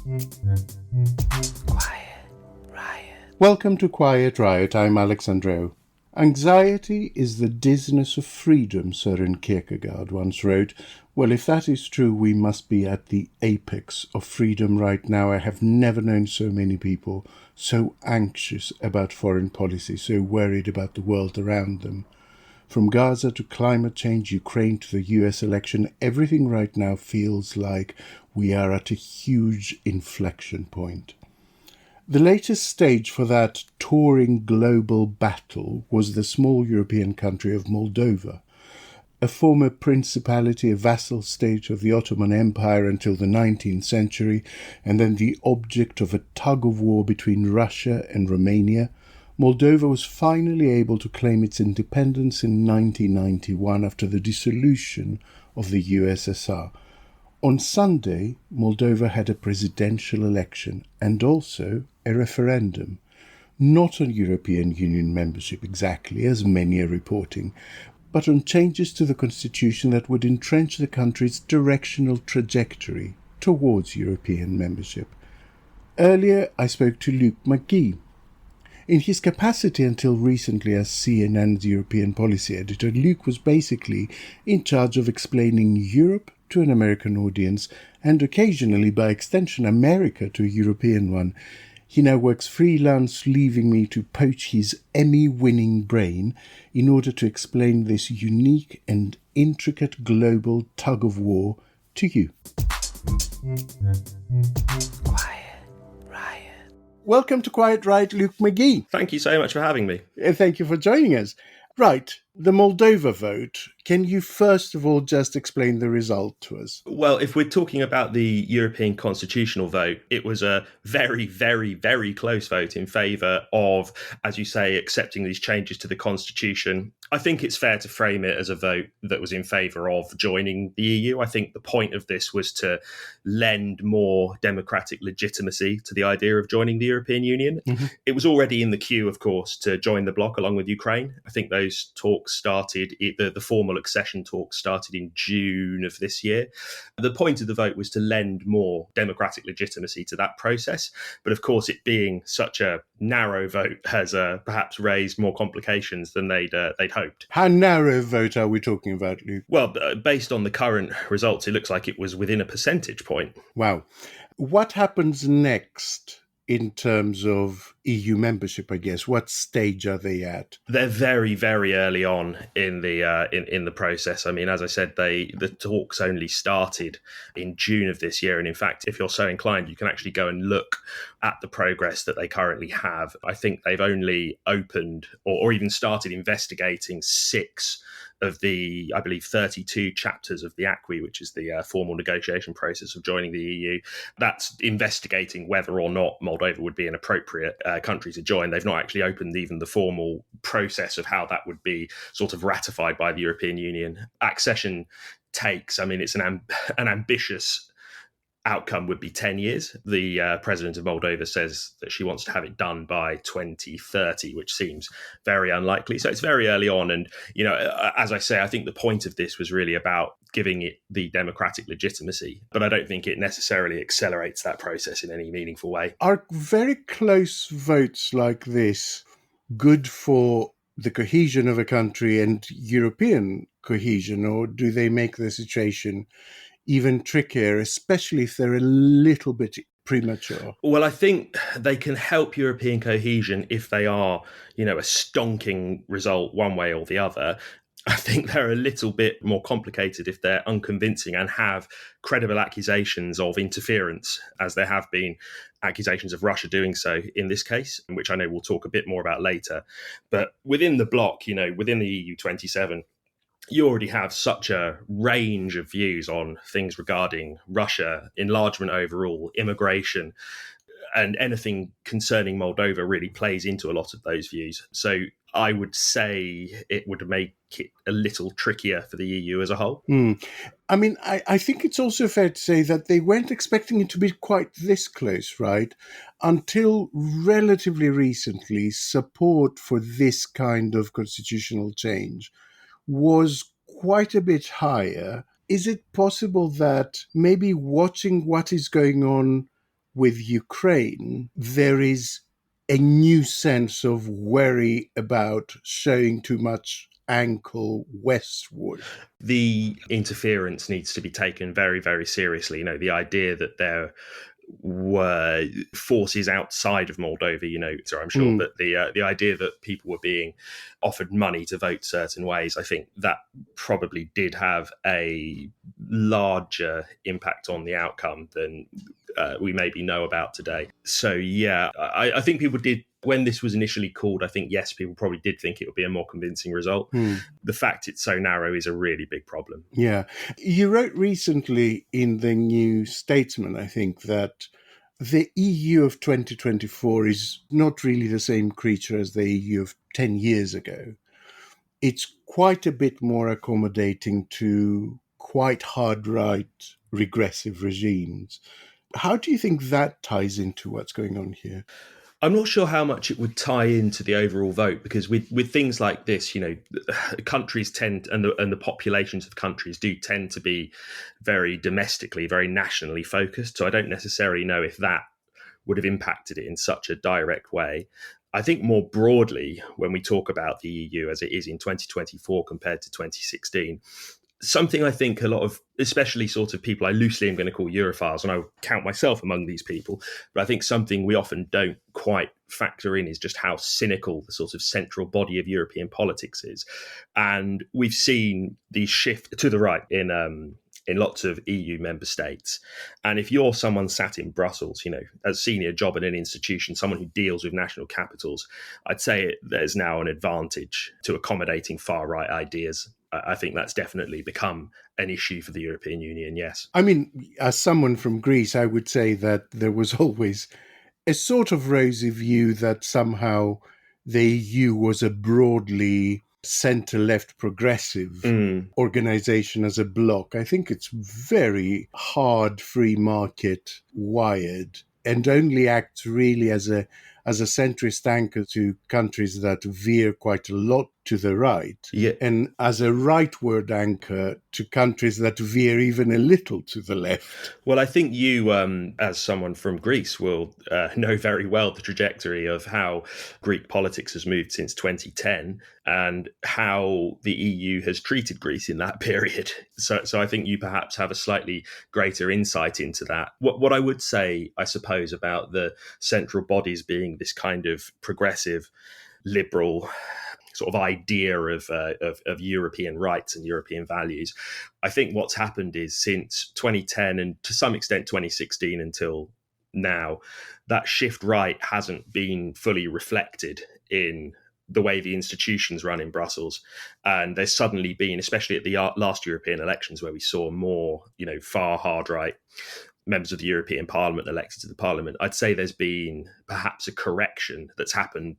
Quiet Riot. Welcome to Quiet Riot. I'm Alexandro. Anxiety is the dizziness of freedom, Søren Kierkegaard once wrote. Well, if that is true, we must be at the apex of freedom right now. I have never known so many people so anxious about foreign policy, so worried about the world around them. From Gaza to climate change, Ukraine to the US election, everything right now feels like we are at a huge inflection point. The latest stage for that touring global battle was the small European country of Moldova, a former principality, a vassal state of the Ottoman Empire until the 19th century, and then the object of a tug-of-war between Russia and Romania. Moldova was finally able to claim its independence in 1991 after the dissolution of the USSR. On Sunday, Moldova had a presidential election and also a referendum. Not on European Union membership exactly, as many are reporting, but on changes to the constitution that would entrench the country's directional trajectory towards European membership. Earlier, I spoke to Luke McGee. In his capacity until recently as CNN's European policy editor, Luke was basically in charge of explaining Europe to an American audience and occasionally, by extension, America to a European one. He now works freelance, leaving me to poach his Emmy-winning brain in order to explain this unique and intricate global tug-of-war to you. Quiet Riot. Welcome to Quiet Riot, Luke McGee. Thank you so much for having me. Thank you for joining us. Right, the Moldova vote. Can you first of all just explain the result to us? Well, if we're talking about the European constitutional vote, it was a very, very, very close vote in favour of, as you say, accepting these changes to the constitution. I think it's fair to frame it as a vote that was in favour of joining the EU. I think the point of this was to lend more democratic legitimacy to the idea of joining the European Union. Mm-hmm. It was already in the queue, of course, to join the bloc along with Ukraine. I think those talks started, the formal accession talks started in June of this year. The point of the vote was to lend more democratic legitimacy to that process. But of course, it being such a narrow vote has perhaps raised more complications than they'd hoped. How narrow a vote are we talking about, Luke? Well, based on the current results, it looks like it was within a percentage point. Wow. What happens next in terms of EU membership, I guess? What stage are they at? They're very, very early on in the process. I mean, as I said, the talks only started in June of this year. And in fact, if you're so inclined, you can actually go and look at the progress that they currently have. I think they've only opened or even started investigating 6 of the, I believe, 32 chapters of the acquis, which is the formal negotiation process of joining the EU. That's investigating whether or not Moldova would be an appropriate country to join. They've not actually opened even the formal process of how that would be sort of ratified by the European Union. Accession takes, I mean, it's an ambitious outcome would be 10 years. The president of Moldova says that she wants to have it done by 2030, which seems very unlikely. So it's very early on. And, you know, as I say, I think the point of this was really about giving it the democratic legitimacy. But I don't think it necessarily accelerates that process in any meaningful way. Are very close votes like this good for the cohesion of a country and European cohesion, or do they make the situation even trickier, especially if they're a little bit premature? Well, I think they can help European cohesion if they are, you know, a stonking result one way or the other. I think they're a little bit more complicated if they're unconvincing and have credible accusations of interference, as there have been accusations of Russia doing so in this case, which I know we'll talk a bit more about later. But within the bloc, you know, within the EU 27, you already have such a range of views on things regarding Russia, enlargement overall, immigration, and anything concerning Moldova really plays into a lot of those views. So I would say it would make it a little trickier for the EU as a whole. I mean, I think it's also fair to say that they weren't expecting it to be quite this close, right? Until relatively recently, support for this kind of constitutional change was quite a bit higher. Is it possible that maybe watching what is going on with Ukraine, there is a new sense of worry about showing too much ankle westward. The interference needs to be taken very, very seriously. You know, the idea that there were forces outside of Moldova, so I'm sure that the idea that people were being offered money to vote certain ways, I think that probably did have a larger impact on the outcome than we maybe know about today. So, yeah, I think people did, when this was initially called, I think, yes, people probably did think it would be a more convincing result. The fact it's so narrow is a really big problem. Yeah. You wrote recently in the New Statesman, I think, that the EU of 2024 is not really the same creature as the EU of 10 years ago. It's quite a bit more accommodating to quite hard right, regressive regimes. How do you think that ties into what's going on here? I'm not sure how much it would tie into the overall vote, because with things like this, countries tend, and the populations of countries do tend to be very domestically, very nationally focused. So I don't necessarily know if that would have impacted it in such a direct way. I think more broadly, when we talk about the EU as it is in 2024 compared to 2016, something I think a lot of, especially sort of people I loosely am going to call Europhiles, and I count myself among these people, but I think something we often don't quite factor in is just how cynical the sort of central body of European politics is. And we've seen the shift to the right in lots of EU member states. And if you're someone sat in Brussels, a senior job in an institution, someone who deals with national capitals, I'd say there's now an advantage to accommodating far right ideas. I think that's definitely become an issue for the European Union, yes. I mean, as someone from Greece, I would say that there was always a sort of rosy view that somehow the EU was a broadly centre-left progressive organization as a bloc. I think it's very hard free market wired and only acts really as a centrist anchor to countries that veer quite a lot to the right, and as a rightward anchor to countries that veer even a little to the left. Well, I think you, as someone from Greece, will know very well the trajectory of how Greek politics has moved since 2010 and how the EU has treated Greece in that period. So I think you perhaps have a slightly greater insight into that. What I would say, I suppose, about the central bodies being this kind of progressive, liberal sort of idea of European rights and European values. I think what's happened is since 2010 and to some extent 2016 until now, that shift right hasn't been fully reflected in the way the institutions run in Brussels. And there's suddenly been, especially at the last European elections, where we saw more, far hard right members of the European Parliament elected to the Parliament, I'd say there's been perhaps a correction that's happened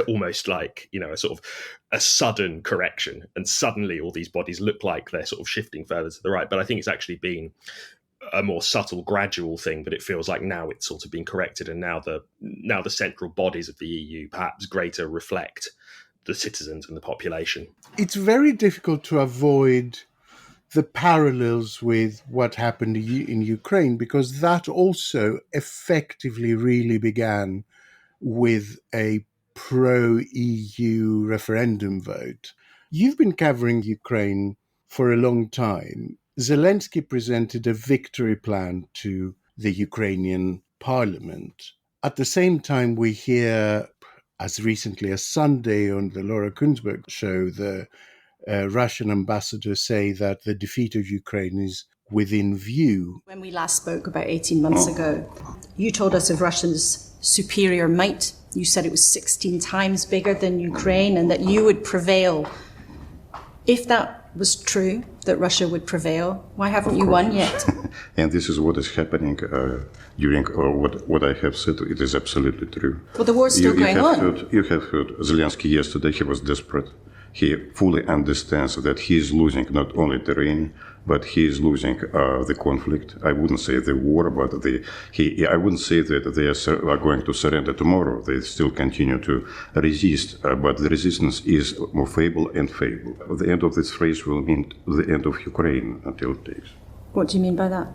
almost like, a sort of a sudden correction. And suddenly all these bodies look like they're sort of shifting further to the right. But I think it's actually been a more subtle, gradual thing, but it feels like now it's sort of been corrected. And now the central bodies of the EU perhaps greater reflect the citizens and the population. It's very difficult to avoid the parallels with what happened in Ukraine, because that also effectively really began with a pro-EU referendum vote. You've been covering Ukraine for a long time. Zelensky presented a victory plan to the Ukrainian parliament. At the same time, we hear, as recently as Sunday on the Laura Kuenssberg show, the Russian ambassador say that the defeat of Ukraine is within view. When we last spoke about 18 months ago, you told us of Russia's superior might. You said it was 16 times bigger than Ukraine and that you would prevail. If that was true, that Russia would prevail, why haven't you won yet? And this is what is happening during what I have said. It is absolutely true. Well, the war's still going on. You have heard Zelensky yesterday. He was desperate. He fully understands that he is losing not only terrain, but he is losing the conflict. I wouldn't say the war, but I wouldn't say that they are going to surrender tomorrow. They still continue to resist, but the resistance is more feeble and feeble. The end of this phrase will mean the end of Ukraine until it takes. What do you mean by that?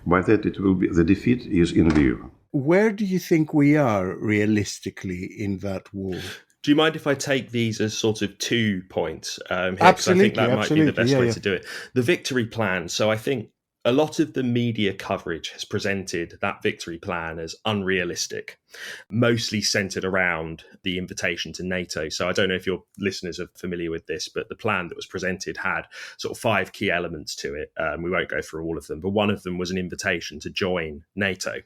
By that, it will be the defeat is in view. Where do you think we are realistically in that war? Do you mind if I take these as sort of 2 points here? Because Absolutely, I think that might be the best way yeah. to do it. The victory plan. So I think a lot of the media coverage has presented that victory plan as unrealistic, mostly centered around the invitation to NATO. So I don't know if your listeners are familiar with this, but the plan that was presented had sort of 5 key elements to it. We won't go through all of them, but one of them was an invitation to join NATO.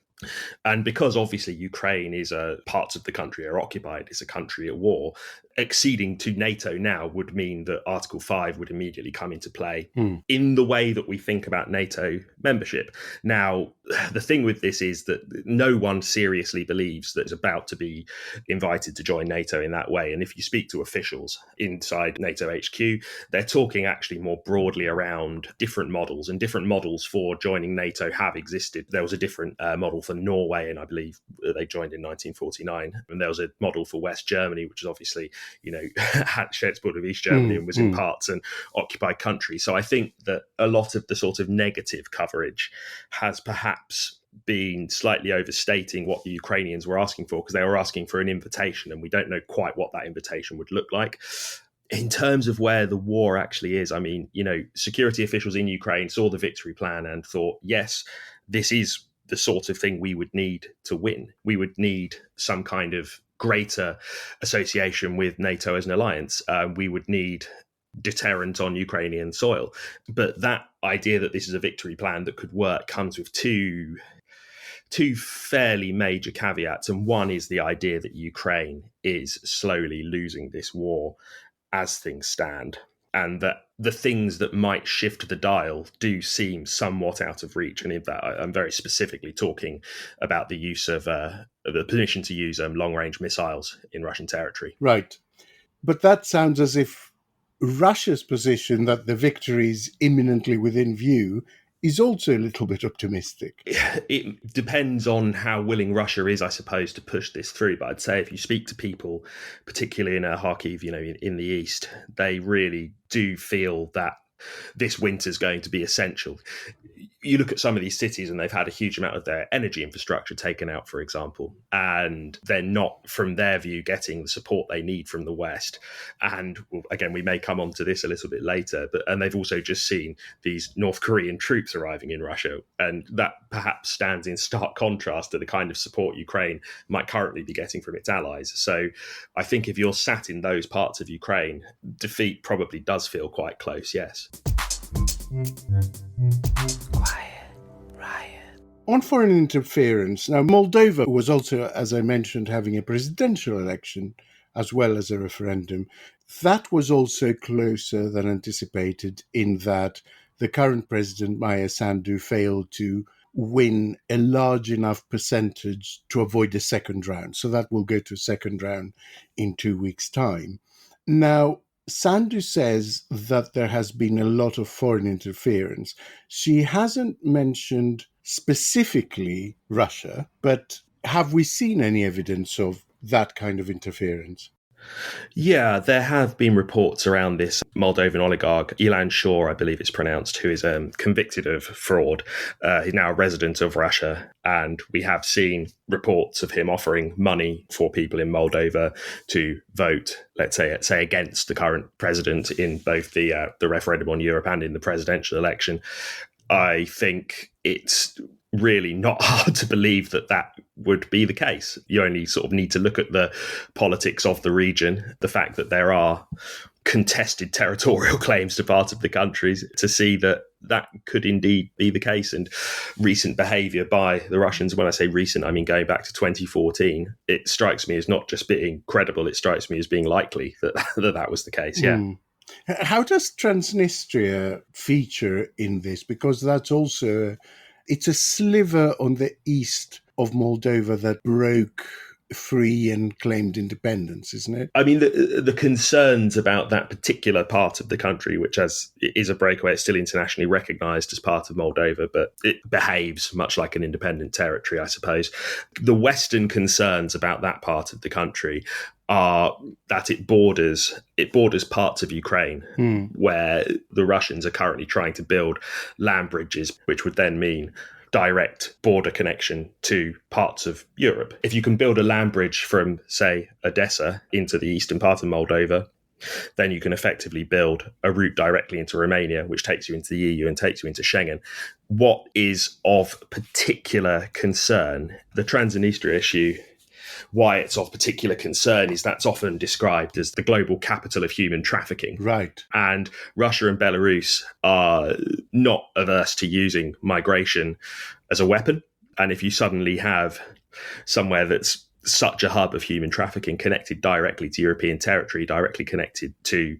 And because obviously Ukraine is parts of the country are occupied, it's a country at war, acceding to NATO now would mean that Article 5 would immediately come into play in the way that we think about NATO membership. Now, the thing with this is that no one seriously believes that it's about to be invited to join NATO in that way. And if you speak to officials inside NATO HQ, they're talking actually more broadly around different models, and different models for joining NATO have existed. There was a different model for Norway, and I believe they joined in 1949. And there was a model for West Germany, which is obviously, had shared its border with East Germany and was in parts an occupied country. So I think that a lot of the sort of negative coverage has perhaps been slightly overstating what the Ukrainians were asking for, because they were asking for an invitation, and we don't know quite what that invitation would look like. In terms of where the war actually is, I mean, security officials in Ukraine saw the victory plan and thought, yes, this is the sort of thing we would need to win. We would need some kind of greater association with NATO as an alliance. We would need deterrent on Ukrainian soil. But that idea that this is a victory plan that could work comes with two fairly major caveats. And one is the idea that Ukraine is slowly losing this war as things stand, and that the things that might shift the dial do seem somewhat out of reach. And in that, I'm very specifically talking about the use of the permission to use long-range missiles in Russian territory. Right. But that sounds as if Russia's position that the victory is imminently within view is also a little bit optimistic. It depends on how willing Russia is, I suppose, to push this through. But I'd say if you speak to people, particularly in Kharkiv, in the east, they really do feel that this winter is going to be essential. You look at some of these cities and they've had a huge amount of their energy infrastructure taken out, for example, and they're not, from their view, getting the support they need from the West. And again, we may come on to this a little bit later, and they've also just seen these North Korean troops arriving in Russia. And that perhaps stands in stark contrast to the kind of support Ukraine might currently be getting from its allies. So I think if you're sat in those parts of Ukraine, defeat probably does feel quite close, yes. Quiet Riot. On foreign interference, now Moldova was also, as I mentioned, having a presidential election as well as a referendum. That was also closer than anticipated, in that the current president, Maya Sandu, failed to win a large enough percentage to avoid a second round. So that will go to a second round in 2 weeks' time. Now, Sandu says that there has been a lot of foreign interference. She hasn't mentioned specifically Russia, but have we seen any evidence of that kind of interference? Yeah, there have been reports around this Moldovan oligarch, Ilan Shor, I believe it's pronounced, who is convicted of fraud. He's now a resident of Russia, and we have seen reports of him offering money for people in Moldova to vote, let's say against the current president in both the referendum on Europe and in the presidential election. I think it's really not hard to believe that would be the case. You only sort of need to look at the politics of the region, the fact that there are contested territorial claims to part of the countries, to see that could indeed be the case. And recent behaviour by the Russians, when I say recent, I mean going back to 2014, it strikes me as not just being credible, it strikes me as being likely that was the case, yeah. How does Transnistria feature in this? Because that's also... it's a sliver on the east of Moldova that broke free and claimed independence, isn't it? I mean, the concerns about that particular part of the country, which is a breakaway, it's still internationally recognised as part of Moldova, but it behaves much like an independent territory, I suppose. The Western concerns about that part of the country are that it borders parts of Ukraine where the Russians are currently trying to build land bridges, which would then mean direct border connection to parts of Europe. If you can build a land bridge from, say, Odessa into the eastern part of Moldova, then you can effectively build a route directly into Romania, which takes you into the EU and takes you into Schengen. What is of particular concern, the Transnistria issue, why it's of particular concern is that's often described as the global capital of human trafficking. Right. And Russia and Belarus are not averse to using migration as a weapon. And if you suddenly have somewhere that's such a hub of human trafficking connected directly to European territory, directly connected to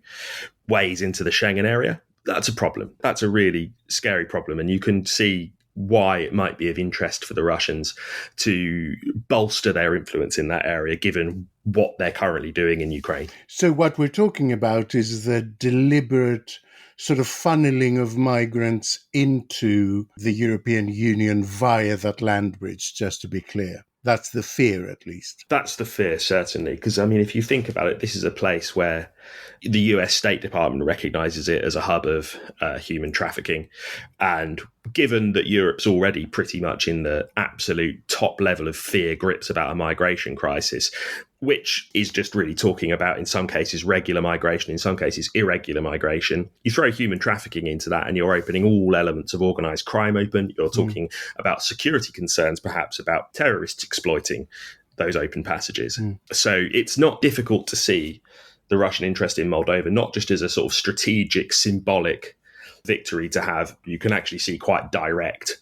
ways into the Schengen area, that's a problem. That's a really scary problem. And you can see why it might be of interest for the Russians to bolster their influence in that area, given what they're currently doing in Ukraine. So what we're talking about is the deliberate sort of funneling of migrants into the European Union via that land bridge, just to be clear. That's the fear, at least. That's the fear, certainly. Because, I mean, if you think about it, this is a place where the US State Department recognizes it as a hub of human trafficking. And given that Europe's already pretty much in the absolute top level of fear grips about a migration crisis, which is just really talking about, in some cases, regular migration, in some cases, irregular migration. You throw human trafficking into that and you're opening all elements of organised crime open. You're talking about security concerns, perhaps about terrorists exploiting those open passages. So it's not difficult to see the Russian interest in Moldova, not just as a sort of strategic, symbolic victory to have. You can actually see quite direct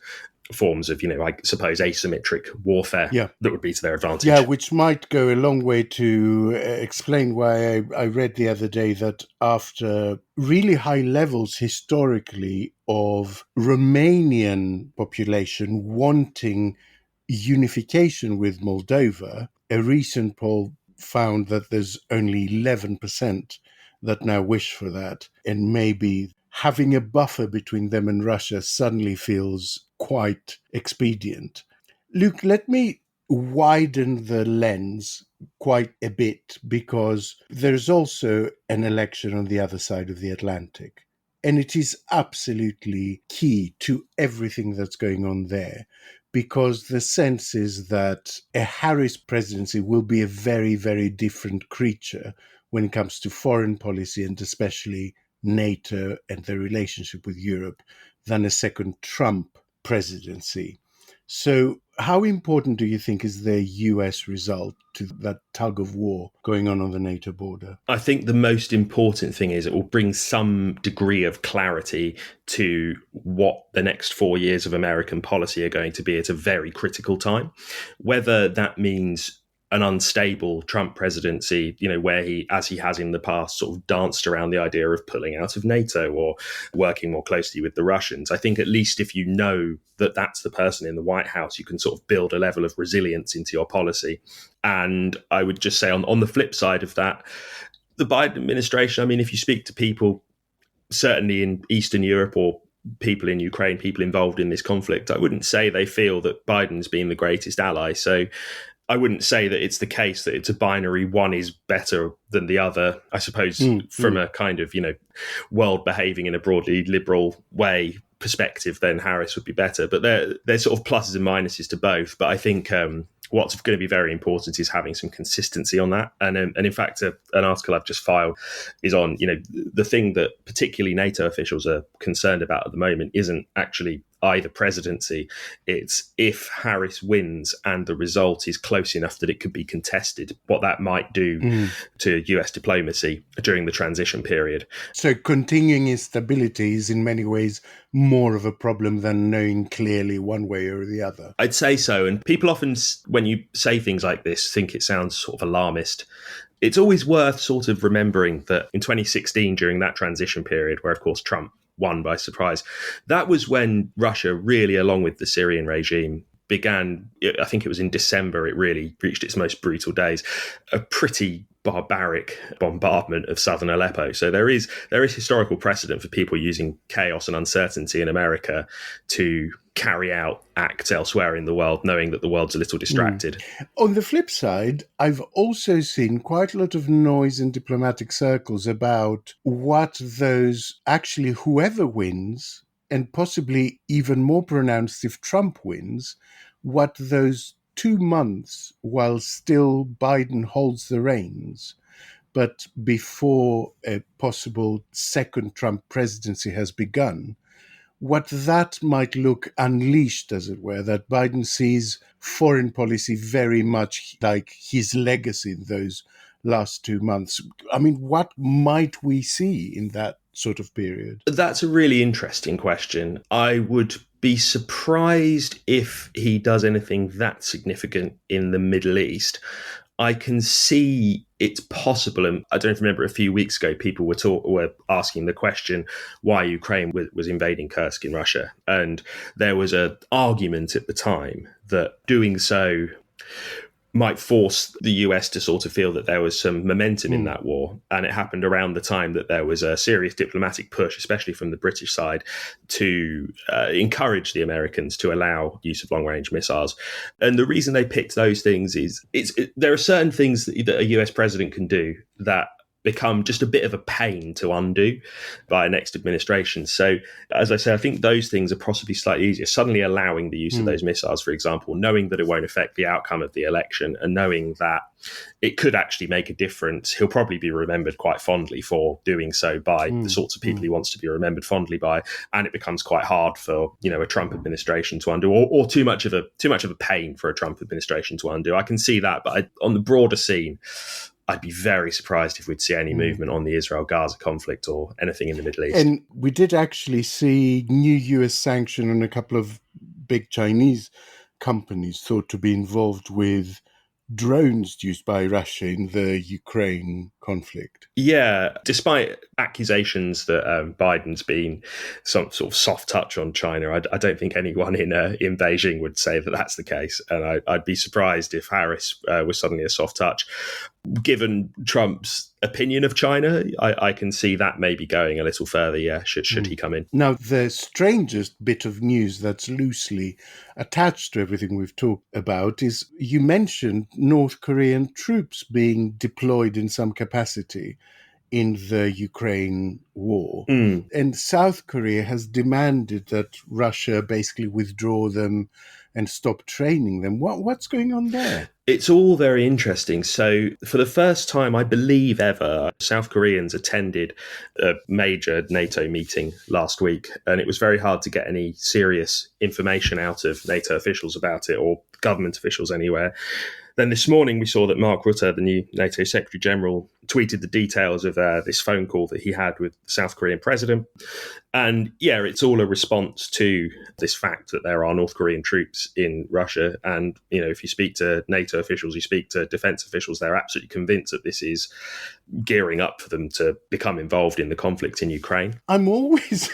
forms of, I suppose, asymmetric warfare that would be to their advantage. Yeah, which might go a long way to explain why I read the other day that after really high levels historically of Romanian population wanting unification with Moldova, a recent poll found that there's only 11% that now wish for that, and maybe having a buffer between them and Russia suddenly feels quite expedient. Luke, let me widen the lens quite a bit, because there's also an election on the other side of the Atlantic. And it is absolutely key to everything that's going on there, because the sense is that a Harris presidency will be a very, very different creature when it comes to foreign policy and especially NATO and the relationship with Europe than a second Trump presidency. So how important do you think is the US result to that tug of war going on the NATO border? I think the most important thing is it will bring some degree of clarity to what the next 4 years of American policy are going to be at a very critical time. Whether that means an unstable Trump presidency, where he, as he has in the past, sort of danced around the idea of pulling out of NATO or working more closely with the Russians. I think at least if you know that that's the person in the White House, you can sort of build a level of resilience into your policy. And I would just say on the flip side of that, the Biden administration, I mean, if you speak to people, certainly in Eastern Europe or people in Ukraine, people involved in this conflict, I wouldn't say they feel that Biden's been the greatest ally. So I wouldn't say that it's the case that it's a binary, one is better than the other. I suppose from a kind of, world behaving in a broadly liberal way perspective, then Harris would be better. But there's sort of pluses and minuses to both. But I think what's going to be very important is having some consistency on that. And in fact, an article I've just filed is on, the thing that particularly NATO officials are concerned about at the moment isn't actually either presidency. It's if Harris wins and the result is close enough that it could be contested, what that might do to US diplomacy during the transition period. So continuing instability is in many ways more of a problem than knowing clearly one way or the other. I'd say so. And people often, when you say things like this, think it sounds sort of alarmist. It's always worth sort of remembering that in 2016, during that transition period, where of course Trump won by surprise, that was when Russia really, along with the Syrian regime, began, I think it was in December, it really reached its most brutal days, a pretty barbaric bombardment of southern Aleppo. So there is historical precedent for people using chaos and uncertainty in America to carry out acts elsewhere in the world, knowing that the world's a little distracted. On the flip side, I've also seen quite a lot of noise in diplomatic circles about what those, actually whoever wins and possibly even more pronounced if Trump wins, what those 2 months while still Biden holds the reins, but before a possible second Trump presidency has begun, what that might look unleashed, as it were, that Biden sees foreign policy very much like his legacy in those last 2 months. I mean, what might we see in that sort of period? That's a really interesting question. I would be surprised if he does anything that significant in the Middle East. I can see it's possible, and I don't remember a few weeks ago, people were asking the question why Ukraine was invading Kursk in Russia. And there was an argument at the time that doing so might force the US to sort of feel that there was some momentum in that war. And it happened around the time that there was a serious diplomatic push, especially from the British side, to encourage the Americans to allow use of long-range missiles. And the reason they picked those things is there are certain things that a US president can do that become just a bit of a pain to undo by a next administration. So, as I say, I think those things are possibly slightly easier. Suddenly allowing the use of those missiles, for example, knowing that it won't affect the outcome of the election and knowing that it could actually make a difference. He'll probably be remembered quite fondly for doing so by the sorts of people he wants to be remembered fondly by. And it becomes quite hard for, a Trump administration to undo, or too much of a pain for a Trump administration to undo. I can see that, but on the broader scene, I'd be very surprised if we'd see any movement on the Israel-Gaza conflict or anything in the Middle East. And we did actually see new US sanction on a couple of big Chinese companies thought to be involved with drones used by Russia in the Ukraine conflict. Yeah, despite accusations that Biden's been some sort of soft touch on China, I don't think anyone in Beijing would say that that's the case. And I'd be surprised if Harris was suddenly a soft touch. Given Trump's opinion of China, I can see that maybe going a little further, should he come in. Now, the strangest bit of news that's loosely attached to everything we've talked about is you mentioned North Korean troops being deployed in some capacity in the Ukraine war. And South Korea has demanded that Russia basically withdraw them and stop training them. What's going on there? It's all very interesting. So for the first time, I believe ever, South Koreans attended a major NATO meeting last week, and it was very hard to get any serious information out of NATO officials about it, or government officials anywhere. Then this morning, we saw that Mark Rutte, the new NATO Secretary General, tweeted the details of this phone call that he had with the South Korean president. And it's all a response to this fact that there are North Korean troops in Russia. And, if you speak to NATO officials, you speak to defense officials, they're absolutely convinced that this is gearing up for them to become involved in the conflict in Ukraine. I'm always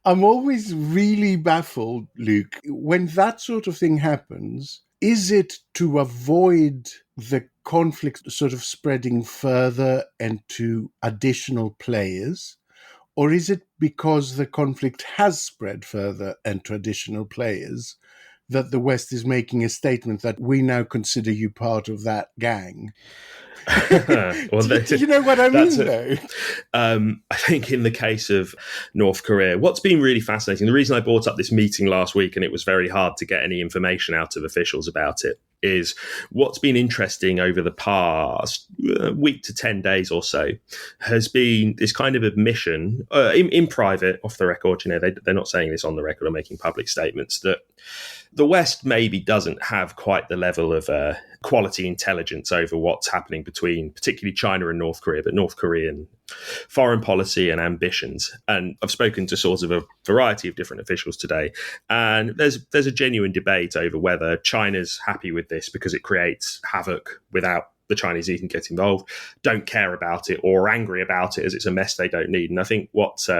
really baffled, Luke, when that sort of thing happens. Is it to avoid the conflict sort of spreading further and to additional players? Or is it because the conflict has spread further and to additional players that the West is making a statement that we now consider you part of that gang? Well, do you know what I mean, though? I think in the case of North Korea, what's been really fascinating, the reason I brought up this meeting last week and it was very hard to get any information out of officials about it, is what's been interesting over the past week to 10 days or so has been this kind of admission in private, off the record. They're not saying this on the record or making public statements, that the West maybe doesn't have quite the level of quality intelligence over what's happening between particularly China and North Korea, but North Korean foreign policy and ambitions. And I've spoken to sort of a variety of different officials today, and there's a genuine debate over whether China's happy with this because it creates havoc without the Chinese even get involved, don't care about it, or angry about it as it's a mess they don't need. And I think what's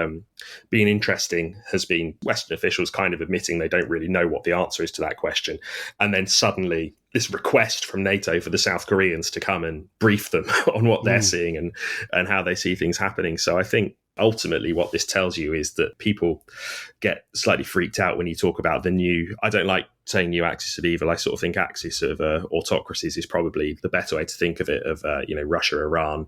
been interesting has been Western officials kind of admitting they don't really know what the answer is to that question. And then suddenly this request from NATO for the South Koreans to come and brief them on what they're seeing and how they see things happening. So I think ultimately what this tells you is that people get slightly freaked out when you talk about the new, I don't like saying new axis of evil, I sort of think axis of autocracies is probably the better way to think of it, of Russia, Iran,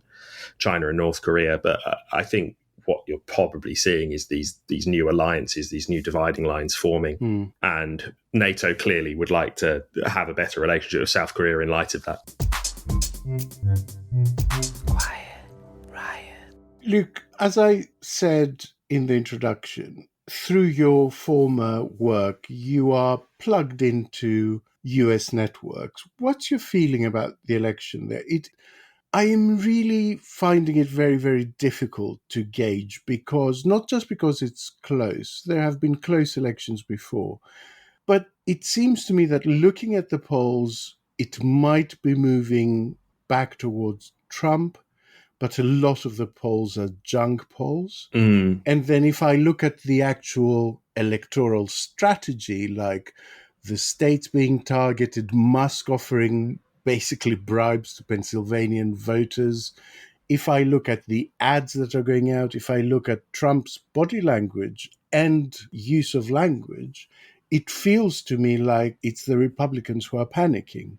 China and North Korea. But I think what you're probably seeing is these new alliances, these new dividing lines forming. And NATO clearly would like to have a better relationship with South Korea in light of that. Quiet Riot. Luke, as I said in the introduction, through your former work, you are plugged into US networks. What's your feeling about the election there? I am really finding it very, very difficult to gauge, because not just because it's close, there have been close elections before, but it seems to me that looking at the polls, it might be moving back towards Trump, but a lot of the polls are junk polls. And then if I look at the actual electoral strategy, like the states being targeted, Musk offering basically bribes to Pennsylvanian voters, if I look at the ads that are going out, if I look at Trump's body language and use of language, it feels to me like it's the Republicans who are panicking.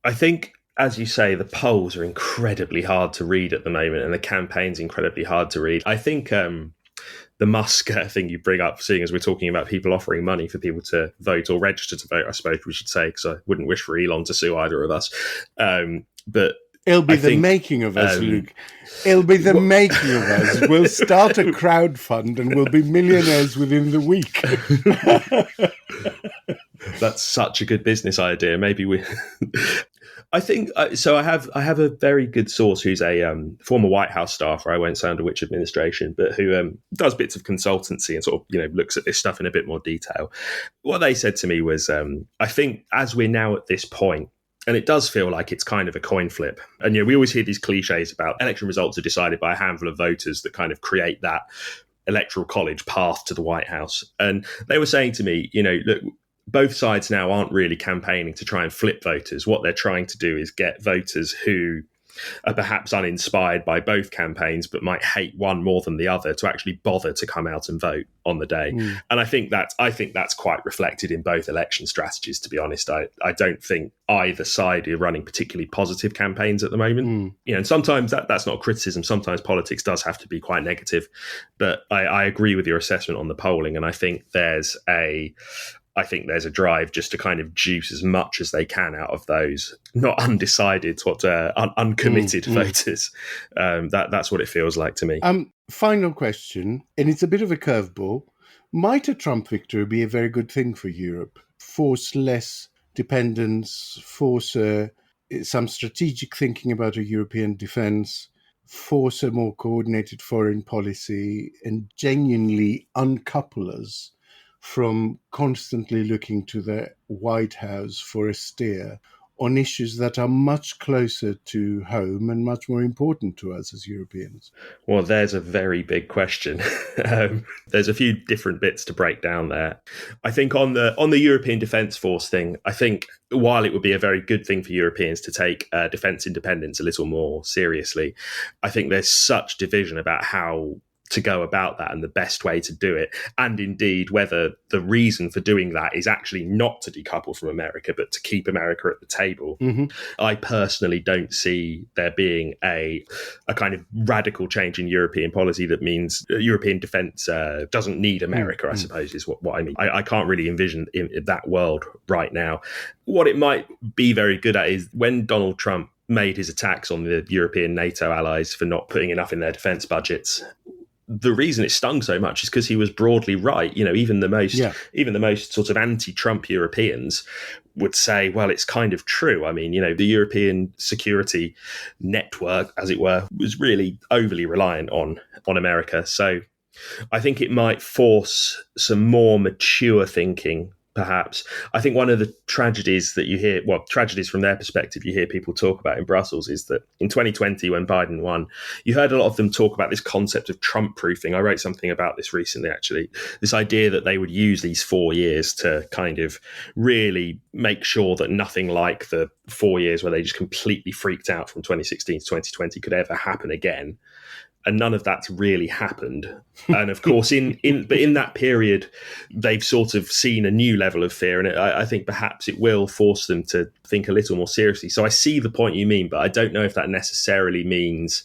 I think, as you say, the polls are incredibly hard to read at the moment, and the campaign's incredibly hard to read. I think the Musk thing you bring up, seeing as we're talking about people offering money for people to vote or register to vote, I suppose we should say, because I wouldn't wish for Elon to sue either of us. But it'll be the making of us, Luke. It'll be the making of us. We'll start a crowdfund and we'll be millionaires within the week. That's such a good business idea. Maybe we... I think so. I have a very good source who's a former White House staffer. I won't say under which administration, but who does bits of consultancy and sort of looks at this stuff in a bit more detail. What they said to me was, I think as we're now at this point, and it does feel like it's kind of a coin flip. And we always hear these cliches about election results are decided by a handful of voters that kind of create that electoral college path to the White House. And they were saying to me, look, both sides now aren't really campaigning to try and flip voters. What they're trying to do is get voters who are perhaps uninspired by both campaigns, but might hate one more than the other, to actually bother to come out and vote on the day. And I think that's quite reflected in both election strategies, to be honest. I don't think either side are running particularly positive campaigns at the moment. And sometimes that's not a criticism. Sometimes politics does have to be quite negative. But I agree with your assessment on the polling. And I think there's a drive just to kind of juice as much as they can out of those not undecided, uncommitted voters. That's what it feels like to me. Final question, and it's a bit of a curveball. Might a Trump victory be a very good thing for Europe? Force less dependence, force some strategic thinking about a European defence, force a more coordinated foreign policy, and genuinely uncouple us from constantly looking to the White House for a steer on issues that are much closer to home and much more important to us as Europeans? Well, there's a very big question. There's a few different bits to break down there. I think on the European Defence Force thing, I think while it would be a very good thing for Europeans to take defence independence a little more seriously, I think there's such division about how to go about that and the best way to do it, and indeed whether the reason for doing that is actually not to decouple from America but to keep America at the table. I personally don't see there being a kind of radical change in European policy that means European defence doesn't need America, I suppose is what I mean. I can't really envision in that world right now. What it might be very good at is when Donald Trump made his attacks on the European NATO allies for not putting enough in their defence budgets. The reason it stung so much is because he was broadly right. Even the most sort of anti-Trump Europeans would say, well, it's kind of true. I mean, the European security network, as it were, was really overly reliant on America. So I think it might force some more mature thinking, perhaps. I think one of the tragedies that you hear, tragedies from their perspective, you hear people talk about in Brussels is that in 2020, when Biden won, you heard a lot of them talk about this concept of Trump proofing. I wrote something about this recently, actually. This idea that they would use these 4 years to kind of really make sure that nothing like the 4 years where they just completely freaked out from 2016 to 2020 could ever happen again. And none of that's really happened. And of course, in that period, they've sort of seen a new level of fear. And I think perhaps it will force them to think a little more seriously. So I see the point you mean, but I don't know if that necessarily means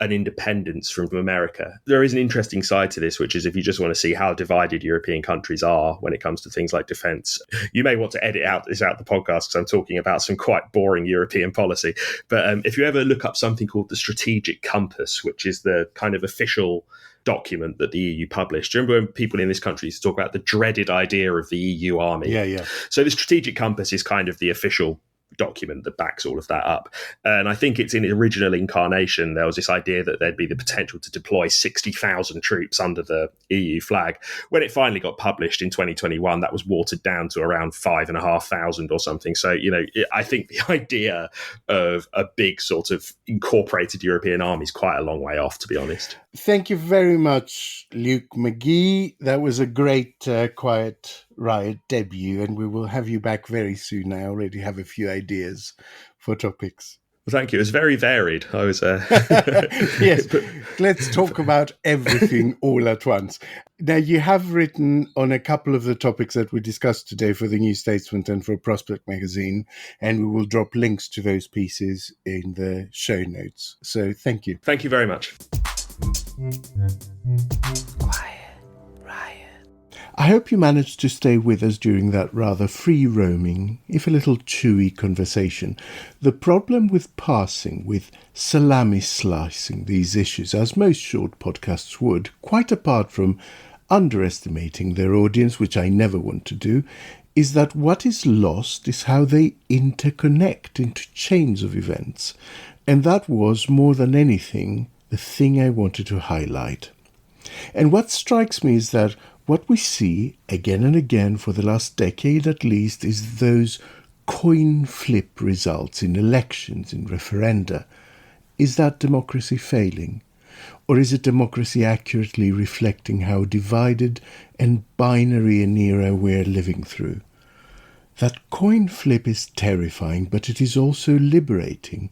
an independence from America. There is an interesting side to this, which is if you just want to see how divided European countries are when it comes to things like defence, you may want to edit this out the podcast because I'm talking about some quite boring European policy. But if you ever look up something called the Strategic Compass, which is the kind of official document that the EU published. Do you remember when people in this country used to talk about the dreaded idea of the EU army? Yeah. So the Strategic Compass is kind of the official document that backs all of that up. And I think it's in its original incarnation, there was this idea that there'd be the potential to deploy 60,000 troops under the EU flag. When it finally got published in 2021, that was watered down to around 5,500 or something. So, I think the idea of a big sort of incorporated European army is quite a long way off, to be honest. Thank you very much, Luke McGee. That was a great Quiet Riot debut, and we will have you back very soon. I already have a few ideas for topics. Well, thank you. It was very varied. I was Yes, let's talk about everything all at once. Now, you have written on a couple of the topics that we discussed today for the New Statesman and for Prospect magazine, and we will drop links to those pieces in the show notes. So thank you. Thank you very much. Quiet Riot. I hope you managed to stay with us during that rather free-roaming, if a little chewy conversation. The problem with parsing, with salami-slicing these issues, as most short podcasts would, quite apart from underestimating their audience, which I never want to do, is that what is lost is how they interconnect into chains of events. And that was, more than anything, the thing I wanted to highlight. And what strikes me is that what we see again and again for the last decade at least is those coin flip results in elections, in referenda. Is that democracy failing? Or is it democracy accurately reflecting how divided and binary an era we're living through? That coin flip is terrifying, but it is also liberating.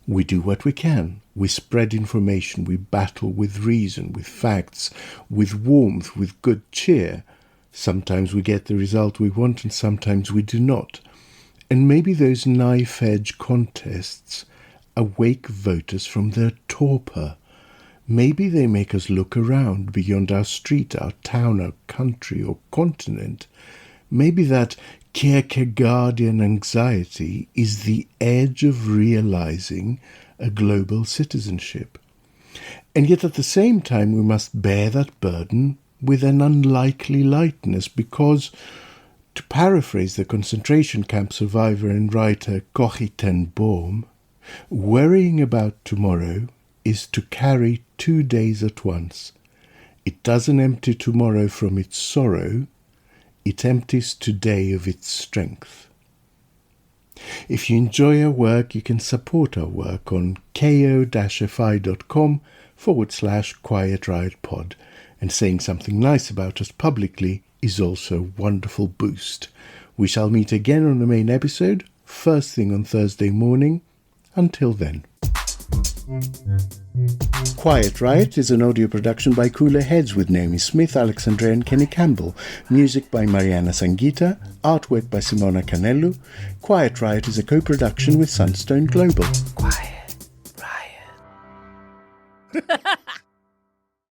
We do what we can. We spread information. We battle with reason, with facts, with warmth, with good cheer. Sometimes we get the result we want and sometimes we do not. And maybe those knife-edge contests awake voters from their torpor. Maybe they make us look around beyond our street, our town, our country or continent. Maybe that Kierkegaardian anxiety is the edge of realizing a global citizenship. And yet at the same time we must bear that burden with an unlikely lightness because, to paraphrase the concentration camp survivor and writer Corrie ten Boom, worrying about tomorrow is to carry 2 days at once. It doesn't empty tomorrow from its sorrow, it empties today of its strength. If you enjoy our work, you can support our work on ko-fi.com/Quiet Riot Pod, and saying something nice about us publicly is also a wonderful boost. We shall meet again on the main episode, first thing on Thursday morning. Until then. Quiet Riot is an audio production by Cooler Heads with Naomi Smith, Alexandra and Kenny Campbell. Music by Mariana Sangeeta. Artwork by Simona Canellu. Quiet Riot is a co-production with Sunstone Global. Quiet Riot.